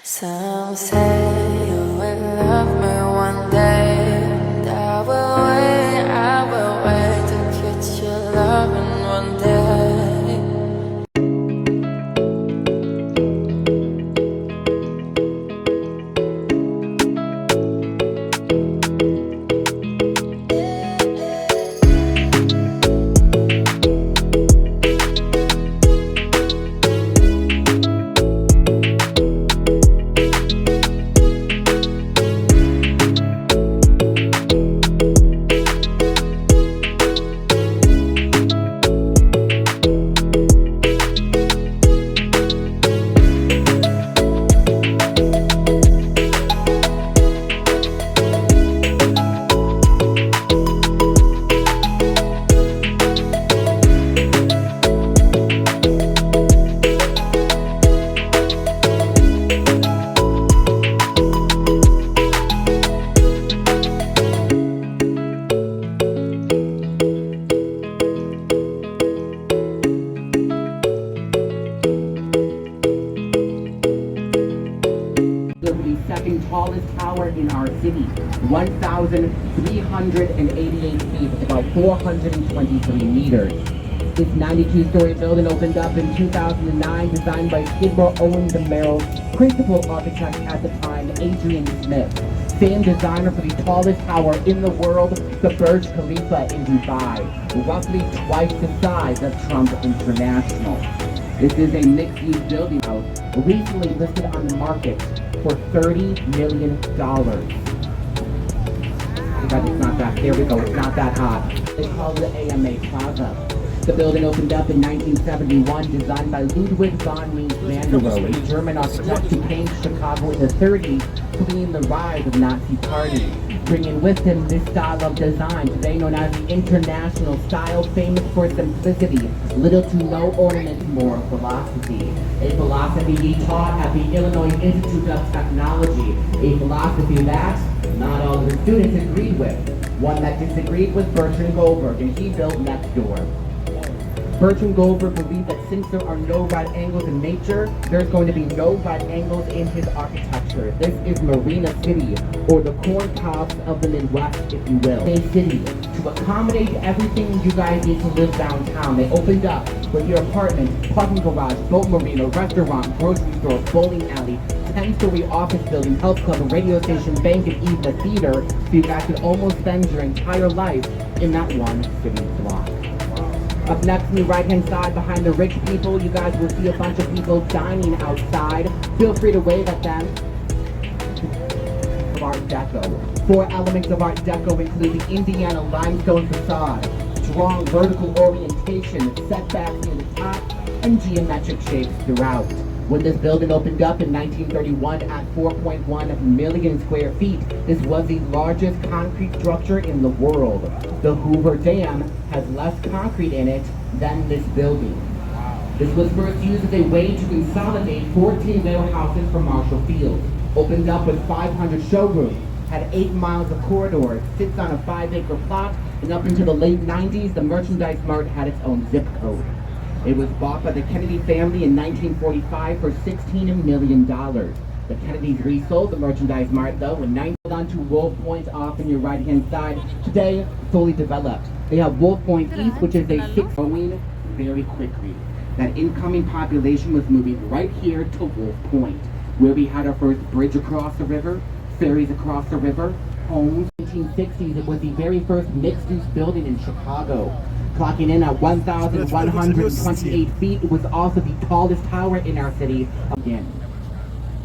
Some say you will love me one day, and I will wait to catch you loving one day. The second tallest tower in our city, 1,388 feet, about 423 meters. This 92-story building opened up in 2009, designed by Skidmore Owen DeMerrill's principal architect at the time, Adrian Smith. Same designer for the tallest tower in the world, the Burj Khalifa in Dubai, roughly twice the size of Trump International. This is a mixed-use building house, recently listed on the market for $30 million. It's not that, there we go, it's not that hot. They call it the AMA Plaza. The building opened up in 1971, designed by Ludwig von Mies van der Rohe, a German architect who came to Chicago in the 30s, fleeing the rise of the Nazi Party, bringing with him this style of design, today known as the international style, famous for simplicity, little to no ornament, more philosophy. A philosophy he taught at the Illinois Institute of Technology, a philosophy that not all of the students agreed with, one that disagreed with Bertrand Goldberg, and he built next door. Bertrand Goldberg believed that since there are no right angles in nature, there's going to be no right angles in his architecture. This is Marina City, or the corn cobs of the Midwest, if you will. A city, to accommodate everything you guys need to live downtown. They opened up with your apartment, parking garage, boat marina, restaurant, grocery store, bowling alley, 10-story office building, health club, a radio station, bank, and even a theater, so you guys could almost spend your entire life in that one city block. Up next on the right-hand side, behind the rich people, you guys will see a bunch of people dining outside. Feel free to wave at them. Art Deco. 4 elements of Art Deco include the Indiana limestone facade, strong vertical orientation, setbacks near the top, and geometric shapes throughout. When this building opened up in 1931 at 4.1 million square feet, this was the largest concrete structure in the world. The Hoover Dam has less concrete in it than this building. This was first used as a way to consolidate 14 warehouses for Marshall Field. Opened up with 500 showrooms, had 8 miles of corridors, sits on a 5-acre plot, and up into the late 90s, the Merchandise Mart had its own zip code. It was bought by the Kennedy family in 1945 for $16 million. The Kennedys resold the Merchandise Mart, though, in 19 on to Wolf Point off on your right-hand side. Today, fully developed. They have Wolf Point East, which is a 6 growing very quickly. That incoming population was moving right here to Wolf Point, where we had our first bridge across the river, ferries across the river, homes. In the 1960s, it was the very first mixed-use building in Chicago. Clocking in at 1,128 feet, it was also the tallest tower in our city. Again,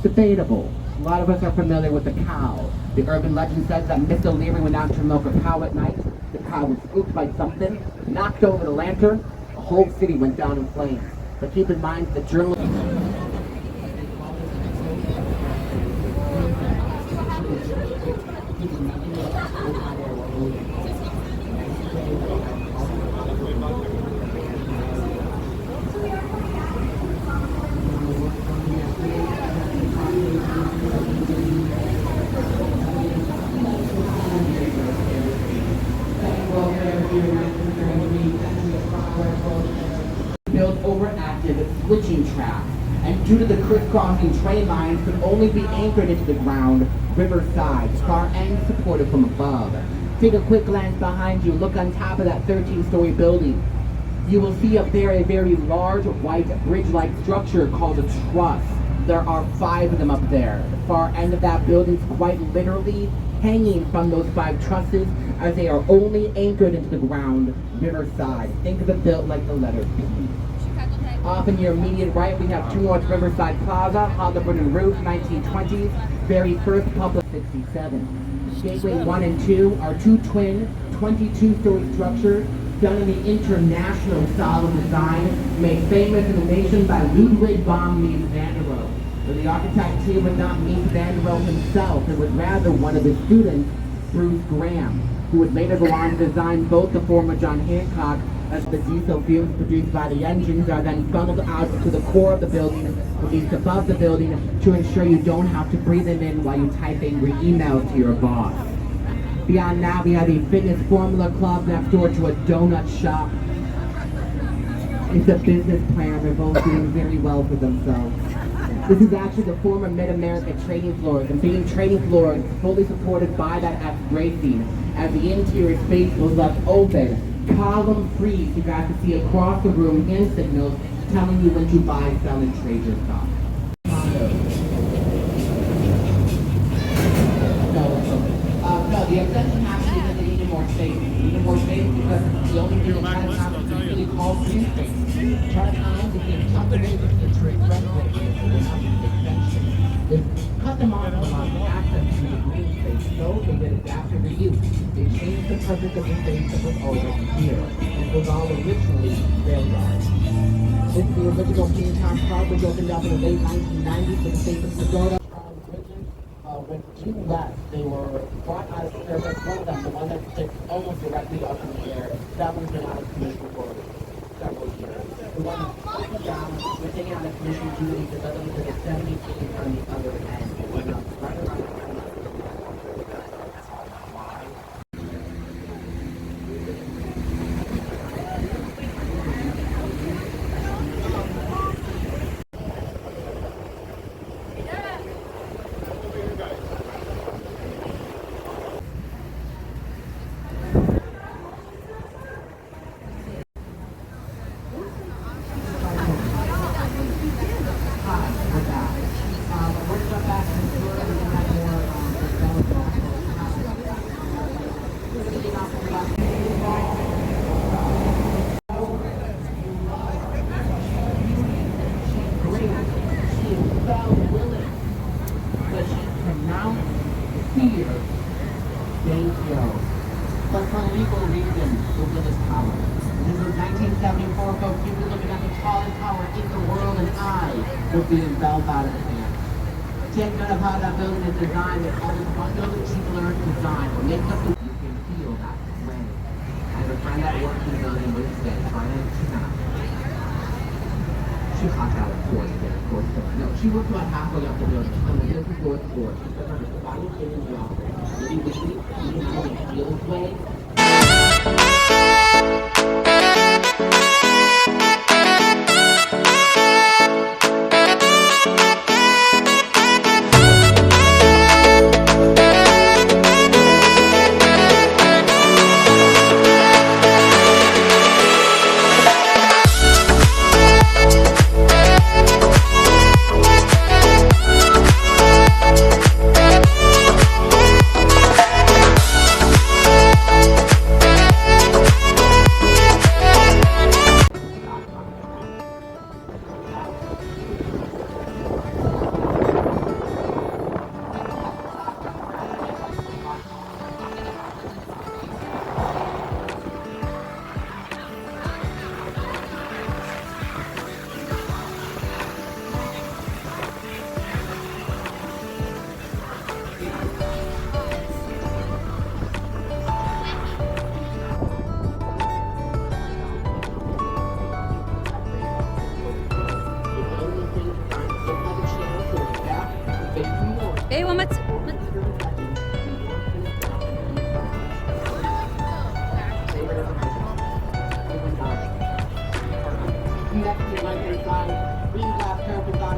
debatable. A lot of us are familiar with the cow. The urban legend says that Miss O'Leary went out to milk a cow at night. The cow was spooked by something, knocked over the lantern, the whole city went down in flames. But keep in mind, the journalist... build overactive switching tracks due to the crisscrossing train lines, could only be anchored into the ground, riverside, far end supported from above. Take a quick glance behind you, look on top of that 13-story building. You will see up there a very large white bridge-like structure called a truss. There are 5 of them up there. The far end of that building is quite literally hanging from those 5 trusses as they are only anchored into the ground, riverside. Think of it built like the letter P. Off in your immediate right, we have 2 North Riverside Plaza, hollow wooden roof, 1920s, very first public 67. Gateway 1 and 2 are 2 twin, 22-story structures done in the international style of design, made famous in the nation by Ludwig von Mies van der Rohe. But the architect here was not Mies van der Rohe himself, it was rather one of his students, Bruce Graham, who would later go on to design both the former John Hancock as the diesel fumes produced by the engines are then funneled out to the core of the building, released above the building to ensure you don't have to breathe them in while you type angry emails to your boss. Beyond that, we have a fitness formula club next door to a donut shop. It's a business plan. They're both doing very well for themselves. This is actually the former Mid-America trading floor. The main trading floor is fully supported by that F bracing, as the interior space was left open, column free, so you guys can see across the room hand signals telling you when to buy, sell, and trade your stock. The extension has to be that they needed more space. They needed more space because the only thing that kind of happens is really called green space. Try to find the company with the trade runway is the extension. They cut them off from access to the green space, so they did adaptive reuse. They changed the purpose of the space that was already here. It was all originally railroad. This is the original Kingstown Park, which opened up in the late 1990s for the state of Minnesota. When 2 left, they were brought out of service. One of them, the one that sits almost directly up in the air, that one's been out of commission for several years. The one that's taken down, we're taking out of commission due to the other because it's 70 feet on the other end. It went up right around the corner. But for legal reasons, we'll give us power. This was 1974, folks. You were looking at the tallest tower in the world, and I was being belled out of the hand. Take note of how that building is designed. It's called a bundle of learned design. What makes up the you can feel that way. I have a friend that works in the building with us today, She hopped out of course there, of course. No, she worked about halfway up the building. On the 54th floor. She said her body was in the office. Maybe we can only feel this way. ايوه ما Next to my side, green glass carpet on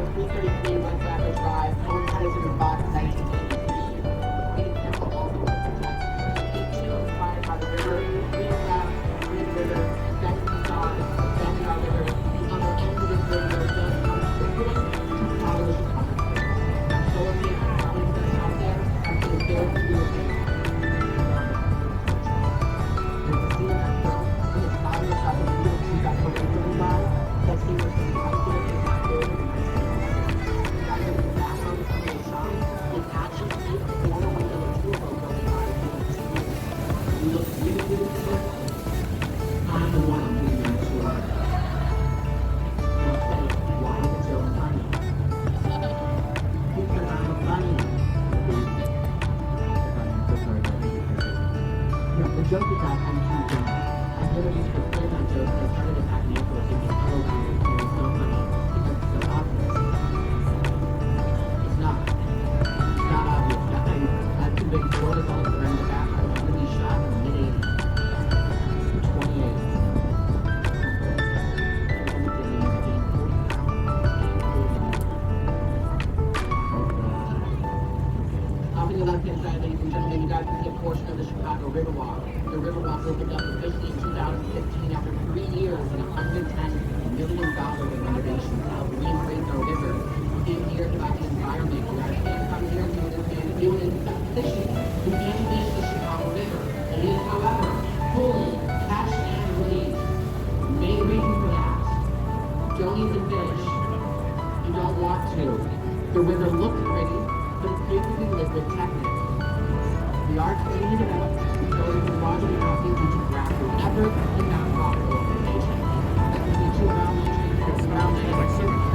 joke with that on Tuesday. I've never used to play that joke, but I started attacking April thinking, oh, wow, it's so funny because it's so obvious. It's not. It's not obvious. I've convicted cortisol around the back. I was really shot in the mid-80s. 28. Off in the left-hand side, ladies and gentlemen, you guys can see a portion of the Chicago Riverwalk. The Riverwalk opened up officially in 2015 after 3 years and $110 million in renovations to help reinvigorate our river. We came here about the environment. We are here to come here to this man doing it fishing. We can't fish the Chicago River. It is, however, fully catch and release. Main reason for that. Don't eat the fish. You don't want to. The river looks pretty, but it's basically liquid technique. We are cleaning it up. We go into the water and not into the grass or whatever in that proper organization. That can be 2 around the tree, 6 around the like certain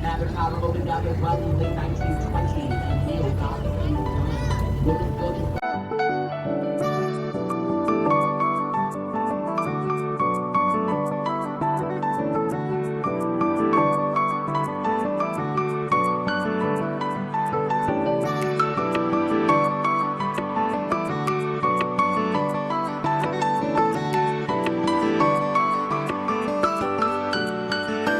Mather Tower opened up as well in the late 1920s and Neil Gothic in the building